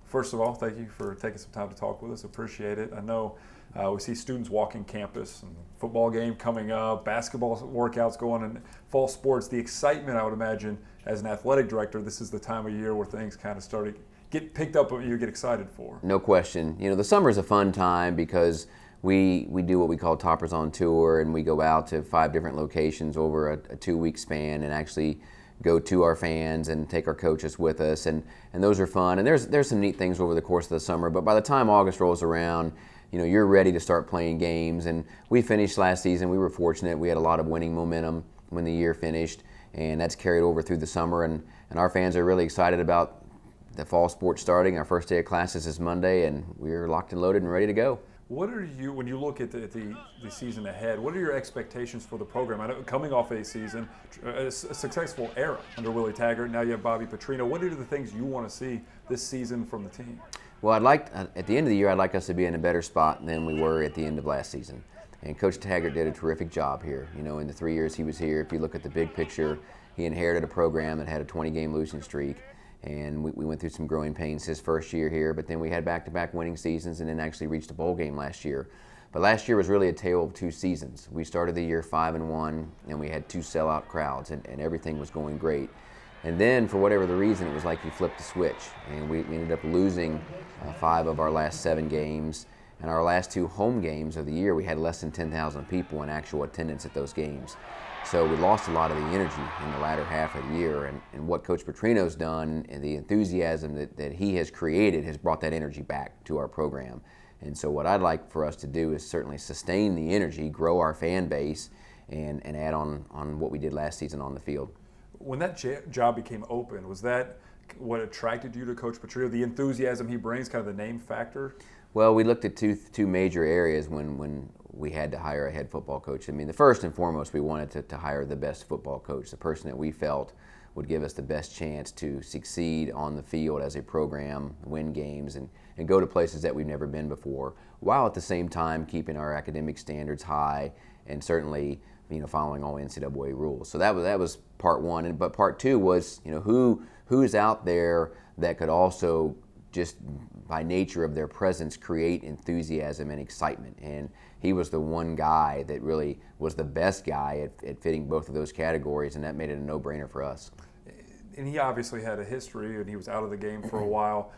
First of all, thank you for taking some time to talk with us. Appreciate it. I know we see students walking campus, and football game coming up, basketball workouts going, and fall sports. The excitement, I would imagine, as an athletic director, this is the time of year where things kind of start to get picked up, what you get excited for. No question. The summer is a fun time because we do what we call Toppers on Tour, and we go out to 5 different locations over a 2-week span and actually go to our fans and take our coaches with us, and those are fun. And there's some neat things over the course of the summer, but by the time August rolls around, you're ready to start playing games. And we finished last season. We were fortunate. We had a lot of winning momentum when the year finished, and that's carried over through the summer. And our fans are really excited about the fall sports starting. Our first day of classes is Monday, and we're locked and loaded and ready to go. What are you, when you look at the season ahead, what are your expectations for the program? I know coming off a season, a successful era under Willie Taggart, now you have Bobby Petrino. What are the things you want to see this season from the team? Well, at the end of the year, I'd like us to be in a better spot than we were at the end of last season. And Coach Taggart did a terrific job here. In the 3 years he was here, if you look at the big picture, he inherited a program that had a 20-game losing streak. And we went through some growing pains his first year here, but then we had back-to-back winning seasons and then actually reached a bowl game last year. But last year was really a tale of 2 seasons. We started the year 5-1, and we had 2 sellout crowds, and everything was going great. And then, for whatever the reason, it was like you flipped a switch, and we ended up losing 5 of our last 7 games. And our last 2 home games of the year, we had less than 10,000 people in actual attendance at those games. So we lost a lot of the energy in the latter half of the year, and what Coach Petrino's done and the enthusiasm that he has created has brought that energy back to our program. And so what I'd like for us to do is certainly sustain the energy, grow our fan base, and add on what we did last season on the field. When that job became open, was that what attracted you to Coach Petrino, the enthusiasm he brings, kind of the name factor? Well, we looked at two major areas when we had to hire a head football coach. I mean, the first and foremost, we wanted to hire the best football coach, the person that we felt would give us the best chance to succeed on the field as a program, win games, and go to places that we've never been before, while at the same time keeping our academic standards high and certainly following all NCAA rules. So that was part one. But part two was who's out there that could also just by nature of their presence create enthusiasm and excitement. And he was the one guy that really was the best guy at fitting both of those categories, and that made it a no-brainer for us. And he obviously had a history, and he was out of the game for a while.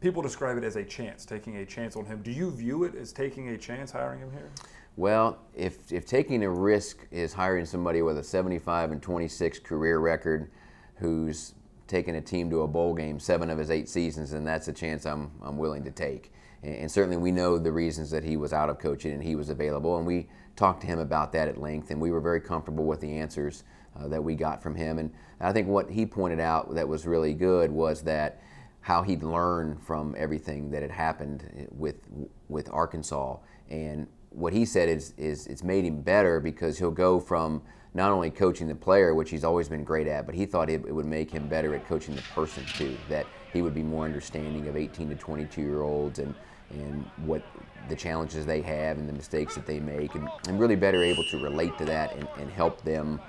People describe it as a chance, taking a chance on him. Do you view it as taking a chance hiring him here? Well, if taking a risk is hiring somebody with a 75-26 career record who's taken a team to a bowl game 7 of his 8 seasons, then that's a chance I'm willing to take. And certainly we know the reasons that he was out of coaching and he was available, and we talked to him about that at length, and we were very comfortable with the answers that we got from him. And I think what he pointed out that was really good was that how he'd learned from everything that had happened with Arkansas. And what he said is it's made him better because he'll go from not only coaching the player, which he's always been great at, but he thought it would make him better at coaching the person too, that he would be more understanding of 18 to 22-year-olds and what the challenges they have and the mistakes that they make, and really better able to relate to that and help them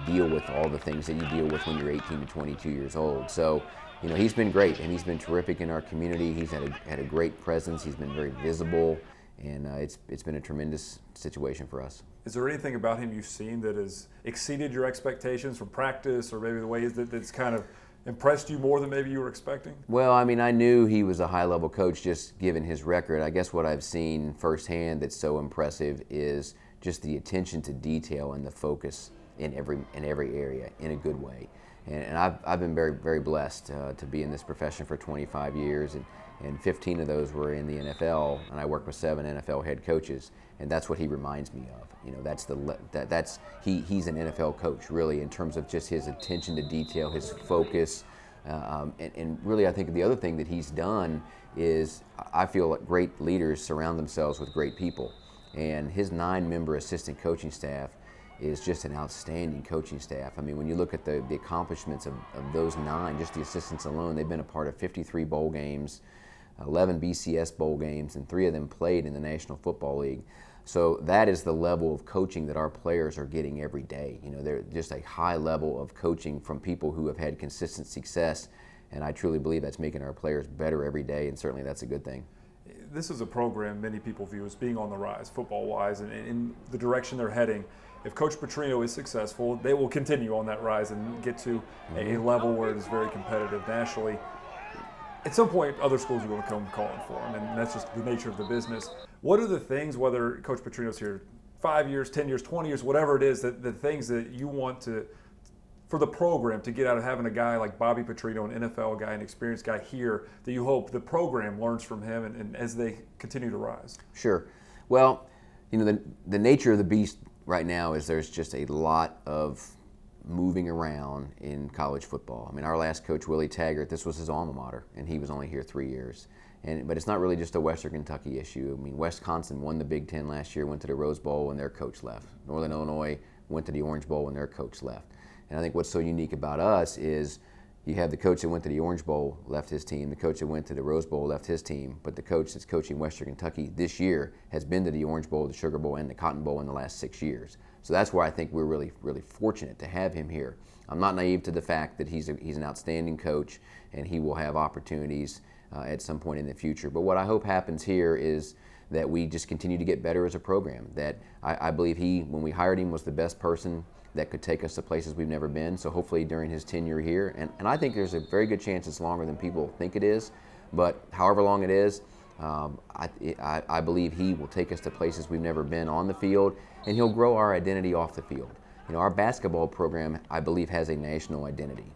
deal with all the things that you deal with when you're 18 to 22 years old. So, he's been great, and he's been terrific in our community. He's had a great presence. He's been very visible, and it's been a tremendous situation for us. Is there anything about him you've seen that has exceeded your expectations from practice, or maybe the way that's kind of impressed you more than maybe you were expecting? Well, I mean, I knew he was a high-level coach just given his record. I guess what I've seen firsthand that's so impressive is just the attention to detail and the focus in every area in a good way. And I've been very, very blessed to be in this profession for 25 years, and 15 of those were in the NFL, and I worked with 7 NFL head coaches, and that's what he reminds me of. He's an NFL coach, really, in terms of just his attention to detail, his focus, and really I think the other thing that he's done is I feel like great leaders surround themselves with great people, and his 9-member assistant coaching staff is just an outstanding coaching staff. I mean, when you look at the accomplishments of those 9, just the assistants alone, they've been a part of 53 bowl games, 11 BCS bowl games, and 3 of them played in the National Football League. So that is the level of coaching that our players are getting every day. They're just a high level of coaching from people who have had consistent success and I truly believe that's making our players better every day, and certainly that's a good thing. This is a program many people view as being on the rise, football-wise, and in the direction they're heading. If Coach Petrino is successful, they will continue on that rise and get to a level where it is very competitive nationally. At some point, other schools are going to come calling for them, and that's just the nature of the business. What are the things, whether Coach Petrino's here 5 years, 10 years, 20 years, whatever it is, that the things that you want to, for the program to get out of having a guy like Bobby Petrino, an NFL guy, an experienced guy here, that you hope the program learns from him and as they continue to rise? Sure. Well, the nature of the beast right now is there's just a lot of moving around in college football. I mean, our last coach, Willie Taggart, this was his alma mater, and he was only here 3 years. But it's not really just a Western Kentucky issue. I mean, Wisconsin won the Big Ten last year, went to the Rose Bowl, and their coach left. Northern Illinois went to the Orange Bowl, and their coach left. And I think what's so unique about us is you have the coach that went to the Orange Bowl, left his team, the coach that went to the Rose Bowl, left his team, but the coach that's coaching Western Kentucky this year has been to the Orange Bowl, the Sugar Bowl, and the Cotton Bowl in the last 6 years. So that's why I think we're really, really fortunate to have him here. I'm not naive to the fact that he's an outstanding coach and he will have opportunities at some point in the future. But what I hope happens here is that we just continue to get better as a program. That I believe he, when we hired him, was the best person that could take us to places we've never been. So hopefully during his tenure here, and I think there's a very good chance it's longer than people think it is, but however long it is, I believe he will take us to places we've never been on the field, and he'll grow our identity off the field. Our basketball program, I believe, has a national identity,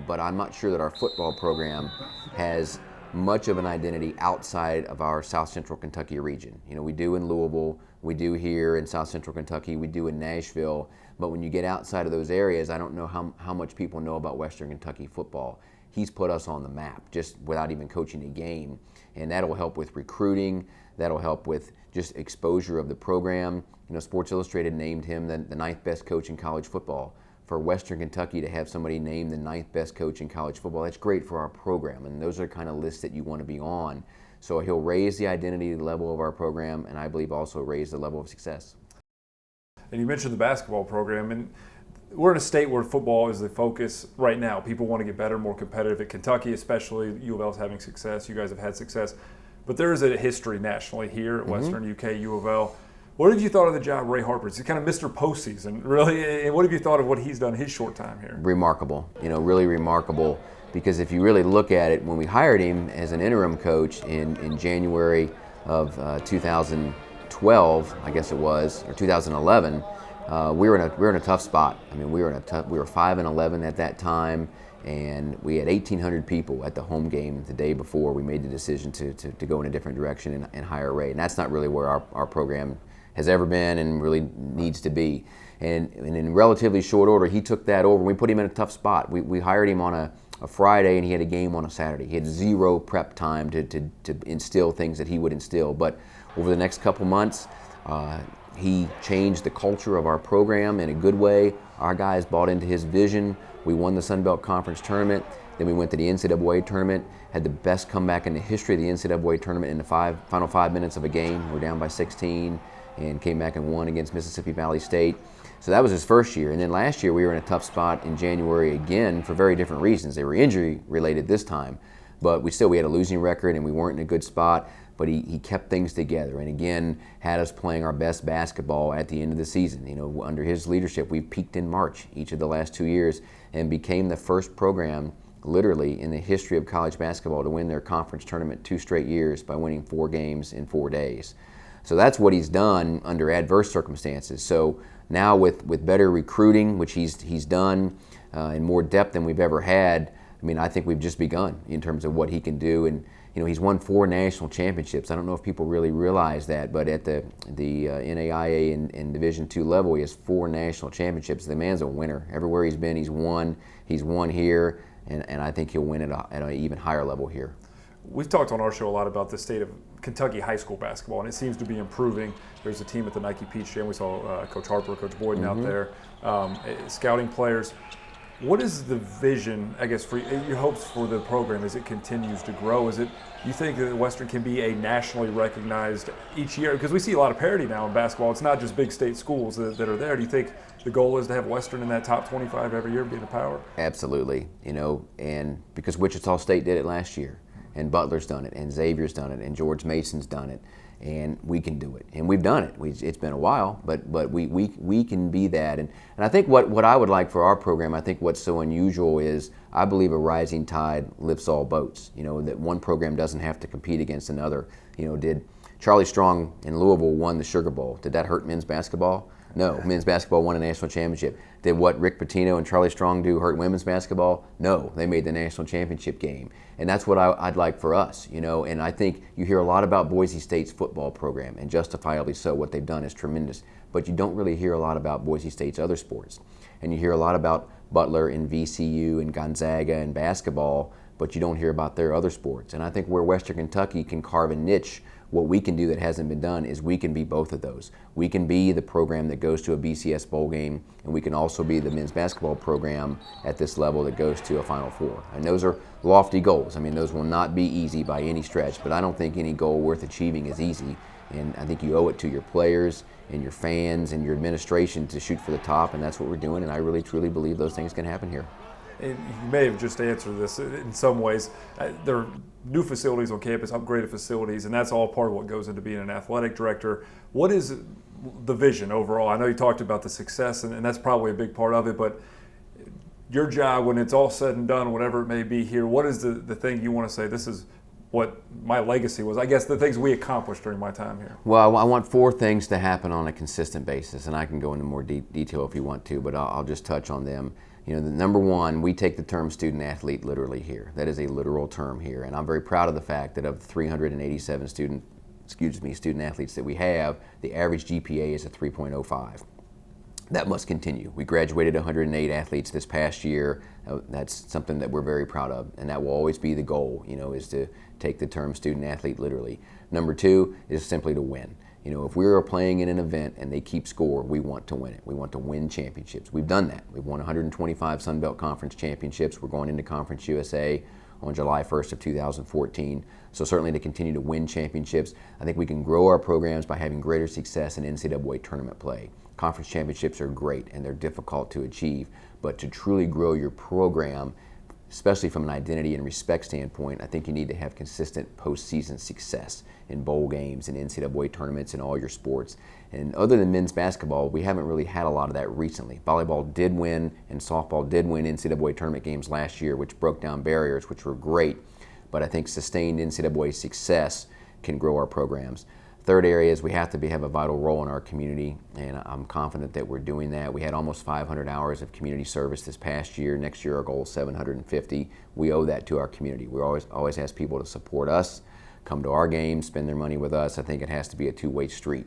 but I'm not sure that our football program has much of an identity outside of our South Central Kentucky region. We do in Louisville, we do here in South Central Kentucky, we do in Nashville, but when you get outside of those areas, I don't know how much people know about Western Kentucky football. He's put us on the map just without even coaching a game, and that'll help with recruiting, that'll help with just exposure of the program. Sports Illustrated named him the 9th best coach in college football. For Western Kentucky to have somebody named the 9th best coach in college football, that's great for our program, and those are the kind of lists that you want to be on. So he'll raise the identity level of our program, and I believe also raise the level of success. And you mentioned the basketball program, and we're in a state where football is the focus right now. People want to get better, more competitive. At Kentucky especially, U of L is having success. You guys have had success. But there is a history nationally here at Western, UK, U of L. What have you thought of the job Ray Harper? He's kind of Mr. Postseason, really. And what have you thought of what he's done his short time here? Remarkable, really remarkable. Because if you really look at it, when we hired him as an interim coach in January of 2012, I guess it was, or 2011, we were in a tough spot. I mean, we were 5-11 at that time, and we had 1,800 people at the home game the day before we made the decision to go in a different direction and hire Ray. And that's not really where our program has ever been and really needs to be. And in relatively short order, he took that over. We put him in a tough spot. We hired him on a Friday, and he had a game on a Saturday. He had zero prep time to instill things that he would instill. But over the next couple months, he changed the culture of our program in a good way. Our guys bought into his vision. We won the Sun Belt Conference tournament. Then we went to the NCAA tournament, had the best comeback in the history of the NCAA tournament in the final 5 minutes of a game. We're down by 16 and came back and won against Mississippi Valley State. So that was his first year. And then last year we were in a tough spot in January again for very different reasons. They were injury related this time, but we had a losing record and we weren't in a good spot. But he kept things together and again had us playing our best basketball at the end of the season. Under his leadership, we peaked in March each of the last 2 years and became the first program literally in the history of college basketball to win their conference tournament 2 straight years by winning 4 games in 4 days. So that's what he's done under adverse circumstances. So now with better recruiting, which he's done in more depth than we've ever had, I mean, I think we've just begun in terms of what he can do. And he's won 4 national championships. I don't know if people really realize that, but at the NAIA and Division II level, he has 4 national championships. The man's a winner. Everywhere he's been, he's won. He's won here, and I think he'll win at an even higher level here. We've talked on our show a lot about the state of Kentucky high school basketball, and it seems to be improving. There's a team at the Nike Peach Jam. We saw Coach Harper, Coach Boyden out there, scouting players. What is the vision, I guess, for your hopes for the program as it continues to grow? Is it, you think that Western can be a nationally recognized each year? Because we see a lot of parity now in basketball. It's not just big state schools that are there. Do you think the goal is to have Western in that top 25 every year being a power? Absolutely. And because Wichita State did it last year, and Butler's done it, and Xavier's done it, and George Mason's done it, and we can do it, and we've done it. It's been a while, but we can be that. And I think what I would like for our program, I think what's so unusual is I believe a rising tide lifts all boats. That one program doesn't have to compete against another. Did Charlie Strong in Louisville won the Sugar Bowl? Did that hurt men's basketball? No. Men's basketball won a national championship. Did what Rick Pitino and Charlie Strong do hurt women's basketball? No. They made the national championship game. And that's what I'd like for us, And I think you hear a lot about Boise State's football program, and justifiably so. What they've done is tremendous. But you don't really hear a lot about Boise State's other sports. And you hear a lot about Butler and VCU and Gonzaga and basketball, but you don't hear about their other sports. And I think where Western Kentucky can carve a niche, what we can do that hasn't been done is we can be both of those. We can be the program that goes to a BCS bowl game, and we can also be the men's basketball program at this level that goes to a Final Four. And those are lofty goals. I mean, those will not be easy by any stretch, but I don't think any goal worth achieving is easy. And I think you owe it to your players and your fans and your administration to shoot for the top, and that's what we're doing, and I really, truly believe those things can happen here. And you may have just answered this in some ways. There are new facilities on campus, upgraded facilities, and that's all part of what goes into being an athletic director. What is the vision overall? I know you talked about the success, and that's probably a big part of it, but your job, when it's all said and done, whatever it may be here, what is the thing you want to say, this is what my legacy was? I guess the things we accomplished during my time here. Well, I want 4 things to happen on a consistent basis, and I can go into more detail if you want to, but I'll just touch on them. The number one, we take the term student athlete literally here. That is a literal term here, and I'm very proud of the fact that of 387 student athletes that we have, the average GPA is a 3.05. That must continue. We graduated 108 athletes this past year. That's something that we're very proud of, and that will always be the goal, is to take the term student athlete literally. Number 2 is simply to win. If we are playing in an event and they keep score, we want to win it. We want to win championships. We've done that. We've won 125 Sun Belt Conference championships. We're going into Conference USA on July 1st of 2014. So certainly to continue to win championships, I think we can grow our programs by having greater success in NCAA tournament play. Conference championships are great and they're difficult to achieve, but to truly grow your program, especially from an identity and respect standpoint, I think you need to have consistent postseason success in bowl games and NCAA tournaments in all your sports. And other than men's basketball, we haven't really had a lot of that recently. Volleyball did win and softball did win NCAA tournament games last year, which broke down barriers, which were great. But I think sustained NCAA success can grow our programs. Third area is we have to have a vital role in our community, and I'm confident that we're doing that. We had almost 500 hours of community service this past year. Next year our goal is 750. We owe that to our community. We always ask people to support us, come to our games, spend their money with us. I think it has to be a two-way street.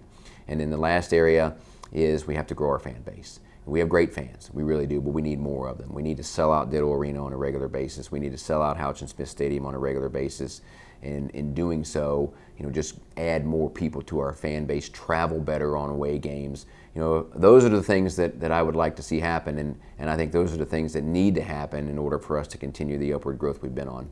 And then the last area is we have to grow our fan base. We have great fans, we really do, but we need more of them. We need to sell out Ditto Arena on a regular basis. We need to sell out Houch and Smith Stadium on a regular basis. And in doing so, just add more people to our fan base, travel better on away games. Those are the things that I would like to see happen, and I think those are the things that need to happen in order for us to continue the upward growth we've been on.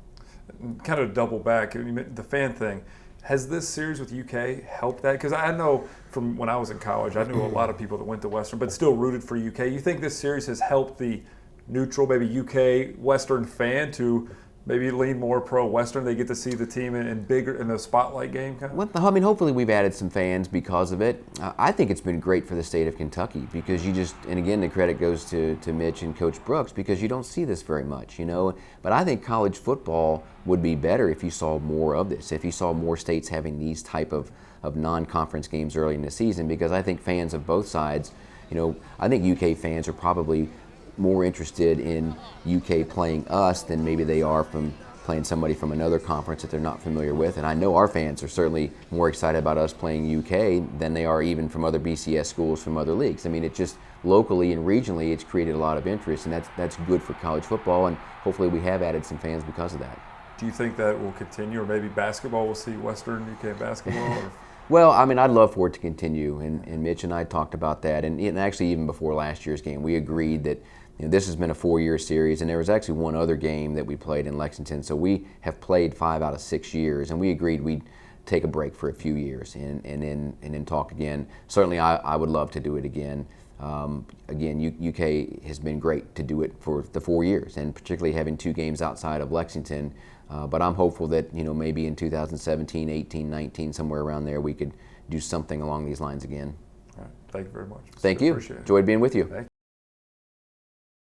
Kind of double back, the fan thing. Has this series with UK helped that? Because I know from when I was in college, I knew a lot of people that went to Western, but still rooted for UK. You think this series has helped the neutral, maybe UK Western fan to maybe lean more pro-Western? They get to see the team in bigger, in a spotlight game kind of? Well, I mean, hopefully we've added some fans because of it. I think it's been great for the state of Kentucky because and again, the credit goes to Mitch and Coach Brooks because you don't see this very much, But I think college football would be better if you saw more of this, if you saw more states having these type of non-conference games early in the season, because I think fans of both sides, I think UK fans are probably more interested in UK playing us than maybe they are from playing somebody from another conference that they're not familiar with. And I know our fans are certainly more excited about us playing UK than they are even from other BCS schools from other leagues. I mean, it just locally and regionally, it's created a lot of interest, and that's good for college football, and hopefully we have added some fans because of that. Do you think that will continue, or maybe basketball will see Western UK basketball? Or? Well, I mean, I'd love for it to continue, and Mitch and I talked about that, and actually even before last year's game, we agreed that this has been a 4-year series, and there was actually one other game that we played in Lexington. So we have played 5 out of 6 years, and we agreed we'd take a break for a few years and then talk again. Certainly, I would love to do it again. Again, UK has been great to do it for the 4 years, and particularly having 2 games outside of Lexington. But I'm hopeful that maybe in 2017, 18, 19, somewhere around there, we could do something along these lines again. All right. Thank you very much. Thank you. Appreciate it. Enjoyed being with you. Thank you.